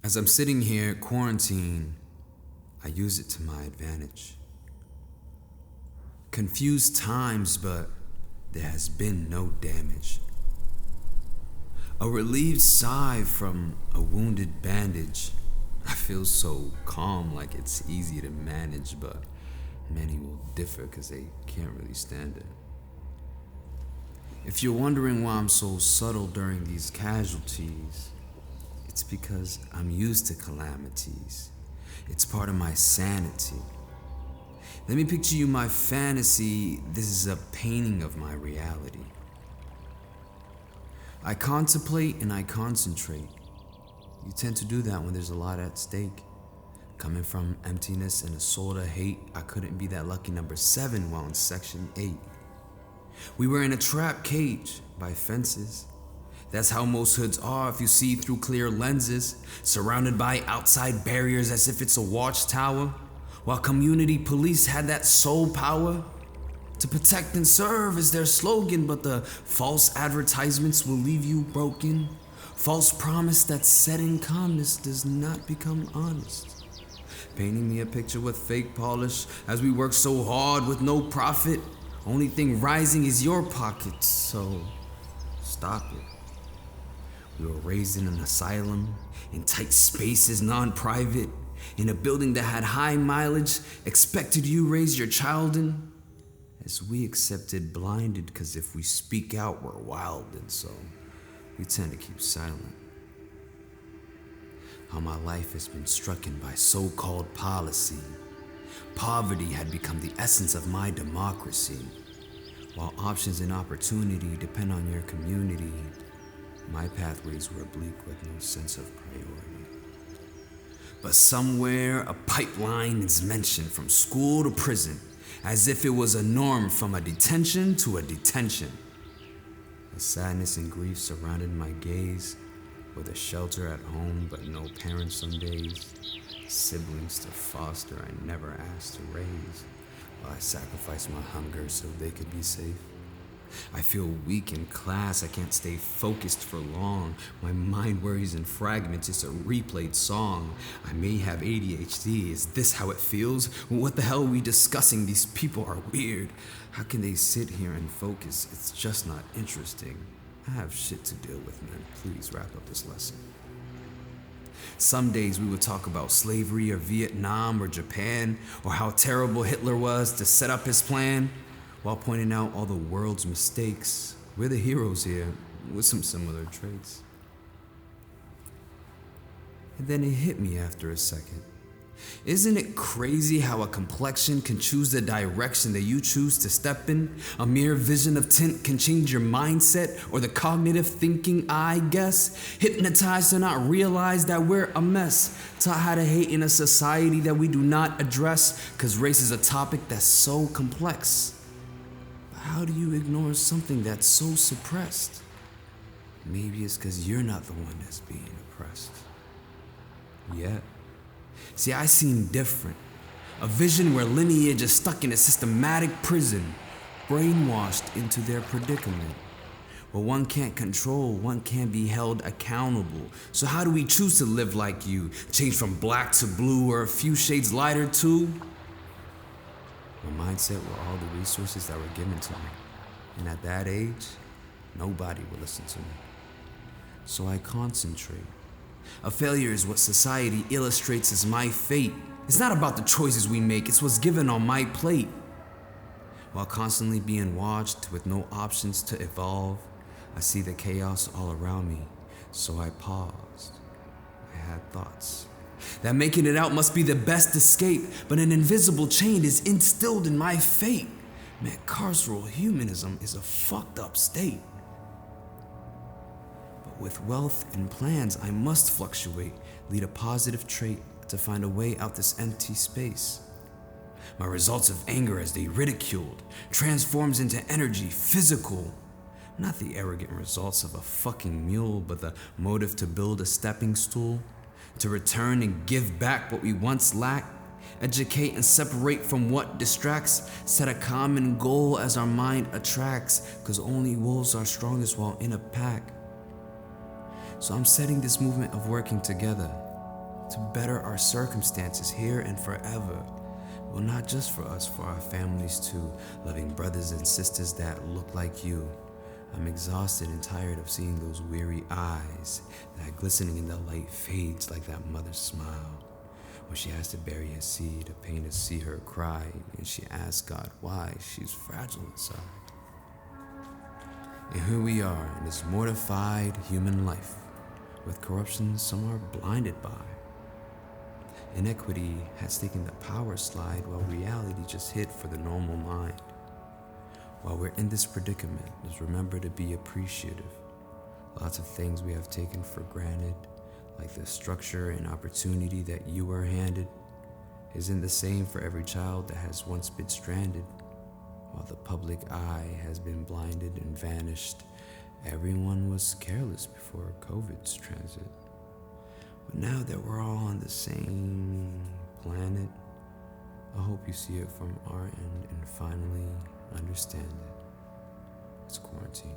As I'm sitting here quarantined, I use it to my advantage. Confused times, but there has been no damage. A relieved sigh from a wounded bandage. I feel so calm, like it's easy to manage, but many will differ because they can't really stand it. If you're wondering why I'm so subtle during these casualties, it's because I'm used to calamities. It's part of my sanity. Let me picture you my fantasy. This is a painting of my reality. I contemplate and I concentrate. You tend to do that when there's a lot at stake. Coming from emptiness and a soul to hate, I couldn't be that lucky number 7 while in section 8. We were in a trap cage by fences. That's how most hoods are if you see through clear lenses, surrounded by outside barriers as if it's a watchtower, while community police had that soul power. To protect and serve is their slogan, but the false advertisements will leave you broken. False promise that set in calmness does not become honest. Painting me a picture with fake polish as we work so hard with no profit. Only thing rising is your pockets, so stop it. We were raised in an asylum, in tight spaces, non-private, in a building that had high mileage, expected you raise your child in. As we accepted blinded, because if we speak out, we're wild, and so we tend to keep silent. How my life has been stricken by so-called policy. Poverty had become the essence of my democracy. While options and opportunity depend on your community, my pathways were bleak with no sense of priority. But somewhere a pipeline is mentioned from school to prison, as if it was a norm from a detention to a detention. The sadness and grief surrounded my gaze, with a shelter at home but no parents some days, siblings to foster I never asked to raise, while I sacrificed my hunger so they could be safe. I feel weak in class, I can't stay focused for long. My mind worries in fragments, it's a replayed song. I may have ADHD, is this how it feels? What the hell are we discussing? These people are weird. How can they sit here and focus? It's just not interesting. I have shit to deal with, man. Please wrap up this lesson. Some days we would talk about slavery or Vietnam or Japan, or how terrible Hitler was to set up his plan, while pointing out all the world's mistakes. We're the heroes here, with some similar traits. And then it hit me after a second. Isn't it crazy how a complexion can choose the direction that you choose to step in? A mere vision of tint can change your mindset or the cognitive thinking, I guess. Hypnotized to not realize that we're a mess. Taught how to hate in a society that we do not address, because race is a topic that's so complex. But how do you ignore something that's so suppressed? Maybe it's because you're not the one that's being oppressed. Yet. See, I seen different. A vision where lineage is stuck in a systematic prison, brainwashed into their predicament. Where one can't control, one can't be held accountable. So how do we choose to live like you? Change from black to blue or a few shades lighter too? My mindset were all the resources that were given to me. And at that age, nobody would listen to me. So I concentrate. A failure is what society illustrates as my fate. It's not about the choices we make, it's what's given on my plate. While constantly being watched with no options to evolve, I see the chaos all around me, so I paused. I had thoughts that making it out must be the best escape, but an invisible chain is instilled in my fate. Man, carceral humanism is a fucked up state. With wealth and plans, I must fluctuate, lead a positive trait to find a way out this empty space. My results of anger as they ridiculed transforms into energy, physical. Not the arrogant results of a fucking mule, but the motive to build a stepping stool, to return and give back what we once lacked, educate and separate from what distracts, set a common goal as our mind attracts, because only wolves are strongest while in a pack. So I'm setting this movement of working together. to better our circumstances here and forever. Well, not just for us, for our families too, loving brothers and sisters that look like you. I'm exhausted and tired of seeing those weary eyes, that glistening in the light fades like that mother's smile. When she has to bury a seed, a pain to see her cry, and she asks God why she's fragile inside. And here we are in this mortified human life, with corruption some are blinded by. Inequity has taken the power slide while reality just hit for the normal mind. While we're in this predicament, let's remember to be appreciative. Lots of things we have taken for granted, like the structure and opportunity that you were handed, isn't the same for every child that has once been stranded. While the public eye has been blinded and vanished, everyone was careless before COVID's transit. But now that we're all on the same planet, I hope you see it from our end and finally understand it. It's quarantine.